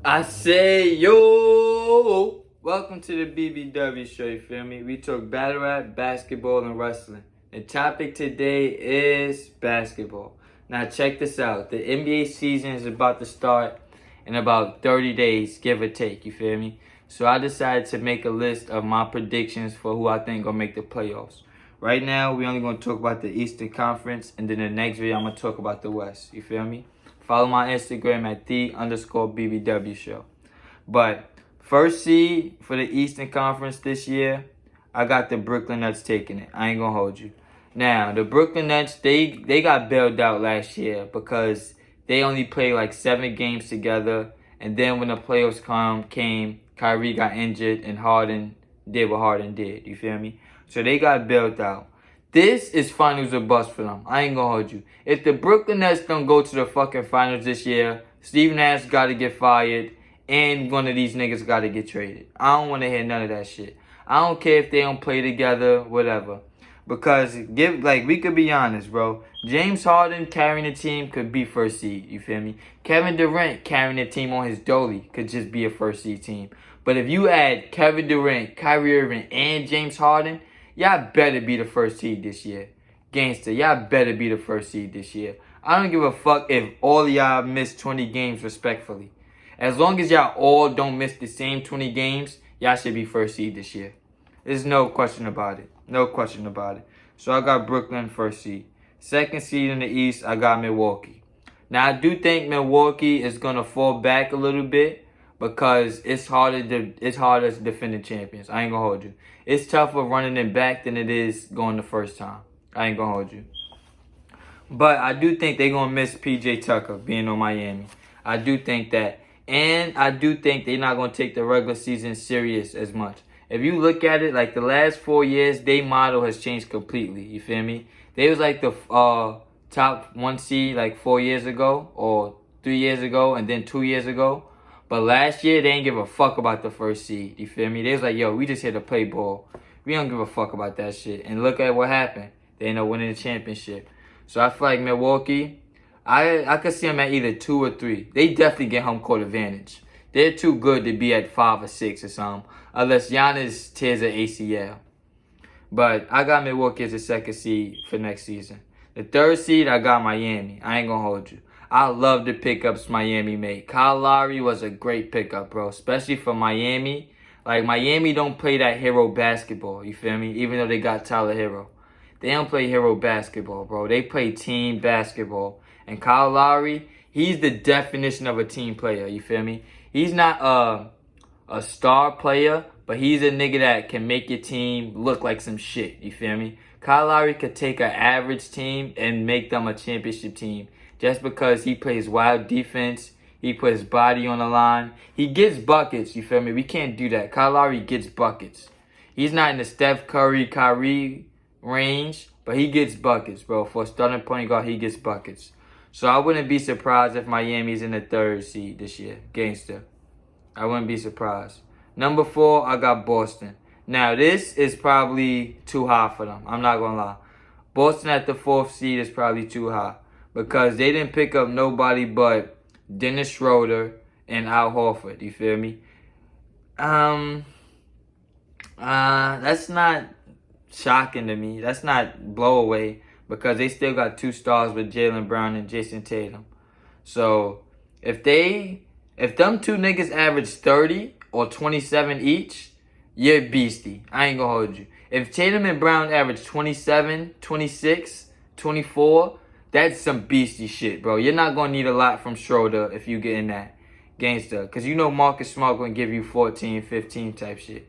I say, yo, welcome to the BBW show, you feel me? We talk battle rap, basketball, and wrestling. The topic today is basketball. Now, check this out. The NBA season is about to start in about 30 days, give or take, you feel me? So I decided to make a list of my predictions for who I think gonna make the playoffs. Right now, we only gonna talk about the Eastern Conference, and then the next video, I'm gonna talk about the West, you feel me? Follow my Instagram at _BBW show. But first seed for the Eastern Conference this year, I got the Brooklyn Nets taking it. I ain't gonna hold you. Now, the Brooklyn Nets, they got bailed out last year because they only played like 7 games together. And then when the playoffs came, Kyrie got injured and Harden did what Harden did. You feel me? So they got bailed out. This is finals or bust for them. I ain't gonna hold you. If the Brooklyn Nets don't go to the fucking finals this year, Steve Nash gotta get fired and one of these niggas gotta get traded. I don't wanna hear none of that shit. I don't care if they don't play together, whatever. Because we could be honest, bro. James Harden carrying the team could be first seed, you feel me? Kevin Durant carrying the team on his dolly could just be a first seed team. But if you add Kevin Durant, Kyrie Irving, and James Harden, y'all better be the first seed this year. Gangster, y'all better be the first seed this year. I don't give a fuck if all y'all miss 20 games respectfully. As long as y'all all don't miss the same 20 games, y'all should be first seed this year. There's no question about it. No question about it. So I got Brooklyn first seed. Second seed in the East, I got Milwaukee. Now I do think Milwaukee is gonna fall back a little bit because it's harder to defend the champions. I ain't gonna hold you. It's tougher running it back than it is going the first time. I ain't gonna hold you. But I do think they're gonna miss PJ Tucker being on Miami. I do think that. And I do think they're not gonna take the regular season serious as much. If you look at it, like the last 4 years, their model has changed completely. You feel me? They was like the top 1 seed like 4 years ago or 3 years ago and then 2 years ago. But last year, they didn't give a fuck about the first seed. You feel me? They was like, yo, we just here to play ball. We don't give a fuck about that shit. And look at what happened. They ended up winning the championship. So I feel like Milwaukee, I could see them at either 2 or 3. They definitely get home court advantage. They're too good to be at 5 or 6 or something. Unless Giannis tears an ACL. But I got Milwaukee as the second seed for next season. The third seed, I got Miami. I ain't gonna hold you. I love the pickups Miami made. Kyle Lowry was a great pickup, bro. Especially for Miami. Like, Miami don't play that hero basketball. You feel me? Even though they got Tyler Hero. They don't play hero basketball, bro. They play team basketball. And Kyle Lowry, he's the definition of a team player. You feel me? He's not a star player, but he's a nigga that can make your team look like some shit. You feel me? Kyle Lowry could take an average team and make them a championship team just because he plays wild defense. He put his body on the line. He gets buckets. You feel me? We can't do that. Kyle Lowry gets buckets. He's not in the Steph Curry, Kyrie range, but he gets buckets, bro. For a starting point guard, he gets buckets. So I wouldn't be surprised if Miami's in the third seed this year. Gangster. I wouldn't be surprised. Number 4, I got Boston. Now, this is probably too high for them. I'm not going to lie. Boston at the 4th seed is probably too high because they didn't pick up nobody but Dennis Schroeder and Al Horford. You feel me? That's not shocking to me. That's not blowaway because they still got 2 stars with Jaylen Brown and Jason Tatum. So, if them 2 niggas average 30 or 27 each, you're beastie. I ain't gonna hold you. If Tatum and Brown average 27, 26, 24, that's some beastie shit, bro. You're not gonna need a lot from Schroeder if you get in that gangster. Because you know Marcus Smart gonna give you 14, 15 type shit.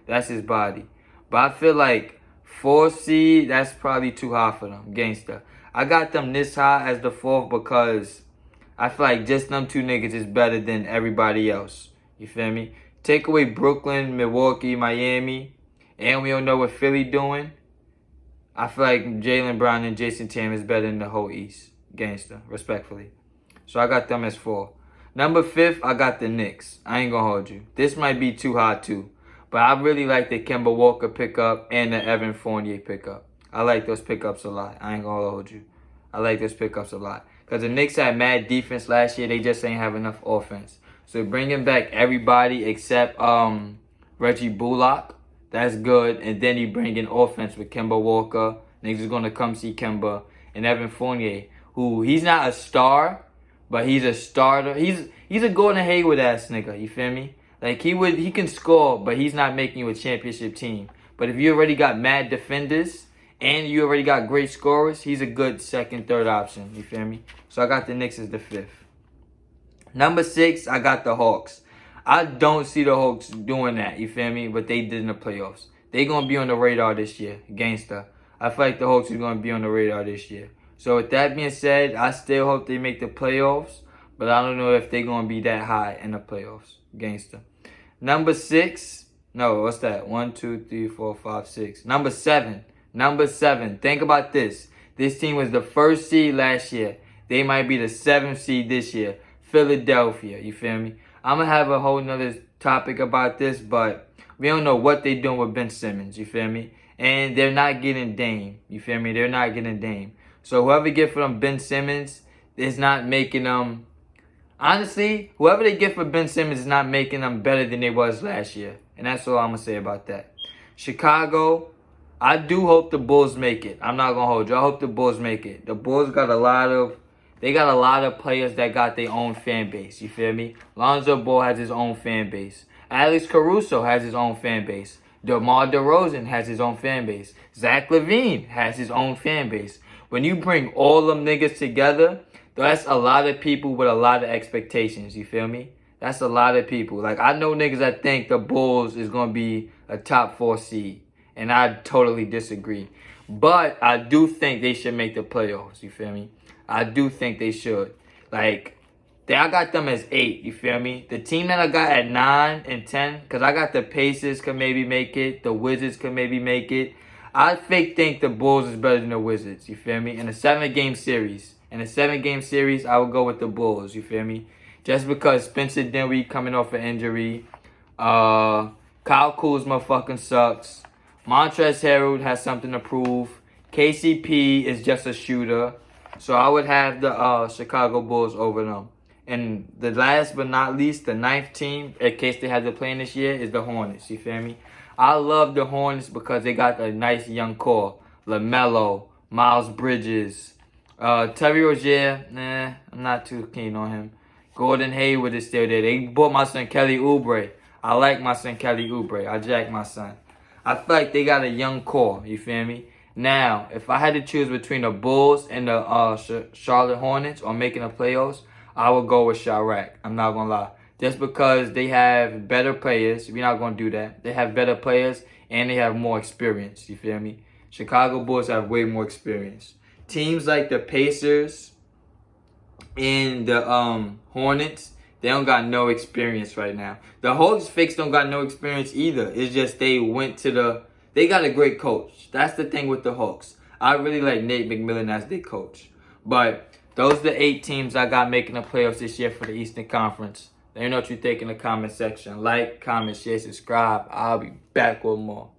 That's his body. But I feel like 4th seed, that's probably too high for them. Gangster. I got them this high as the 4th because I feel like just them 2 niggas is better than everybody else. You feel me? Take away Brooklyn, Milwaukee, Miami, and we don't know what Philly doing. I feel like Jaylen Brown and Jason Tatum is better than the whole East. Gangster, respectfully. So I got them as 4. Number 5th, I got the Knicks. I ain't gonna hold you. This might be too high too. But I really like the Kemba Walker pickup and the Evan Fournier pickup. I like those pickups a lot. I ain't gonna hold you. I like those pickups a lot. Because the Knicks had mad defense last year. They just ain't have enough offense. So bringing back everybody except Reggie Bullock. That's good. And then he bring in offense with Kemba Walker. Niggas is gonna come see Kemba and Evan Fournier, who he's not a star, but he's a starter. He's a Gordon Hayward ass nigga. You feel me? Like he can score, but he's not making you a championship team. But if you already got mad defenders and you already got great scorers, he's a good second, third option. You feel me? So I got the Knicks as the 5th. Number 6, I got the Hawks. I don't see the Hawks doing that, you feel me? But they did in the playoffs. They going to be on the radar this year, gangsta. I feel like the Hawks are going to be on the radar this year. So with that being said, I still hope they make the playoffs. But I don't know if they're going to be that high in the playoffs, gangsta. Number 6. No, what's that? 1, 2, 3, 4, 5, 6. Number 7. Number 7. Think about this. This team was the 1st seed last year. They might be the 7th seed this year. Philadelphia, you feel me? I'm going to have a whole nother topic about this, but we don't know what they're doing with Ben Simmons, you feel me? And they're not getting Dame, you feel me? They're not getting Dame. So whoever get for them Ben Simmons is not making them... Honestly, whoever they get for Ben Simmons is not making them better than they was last year. And that's all I'm going to say about that. Chicago, I do hope the Bulls make it. I'm not going to hold you. I hope the Bulls make it. The Bulls got a lot of... They got a lot of players that got their own fan base, you feel me? Lonzo Ball has his own fan base. Alex Caruso has his own fan base. DeMar DeRozan has his own fan base. Zach LaVine has his own fan base. When you bring all them niggas together, that's a lot of people with a lot of expectations, you feel me? That's a lot of people. Like, I know niggas that think the Bulls is going to be a top 4 seed. And I totally disagree. But I do think they should make the playoffs, you feel me? I do think they should. Like, I got them as 8, you feel me? The team that I got at 9 and 10, because I got the Pacers could maybe make it. The Wizards could maybe make it. I think the Bulls is better than the Wizards, you feel me? In a 7-game series. In a 7-game series, I would go with the Bulls, you feel me? Just because Spencer Dinwiddie coming off an injury. Kyle Kuzma fucking sucks. Montrezl Harrell has something to prove. KCP is just a shooter. So I would have the Chicago Bulls over them. And the last but not least, the 9th team, in case they have to play in this year, is the Hornets. You feel me? I love the Hornets because they got a nice young core. LaMelo, Miles Bridges, Terry Rozier, I'm not too keen on him. Gordon Hayward is still there. They bought my son Kelly Oubre. I like my son Kelly Oubre. I jack my son. I feel like they got a young core. You feel me? Now, if I had to choose between the Bulls and the Charlotte Hornets on making the playoffs, I would go with Chirac. I'm not going to lie. Just because they have better players. We're not going to do that. They have better players and they have more experience. You feel me? Chicago Bulls have way more experience. Teams like the Pacers and the Hornets, they don't got no experience right now. The Hawks fakes don't got no experience either. It's just they went to the... They got a great coach. That's the thing with the Hawks. I really like Nate McMillan as their coach. But those are the 8 teams I got making the playoffs this year for the Eastern Conference. Let me know what you think in the comment section. Like, comment, share, subscribe. I'll be back with more.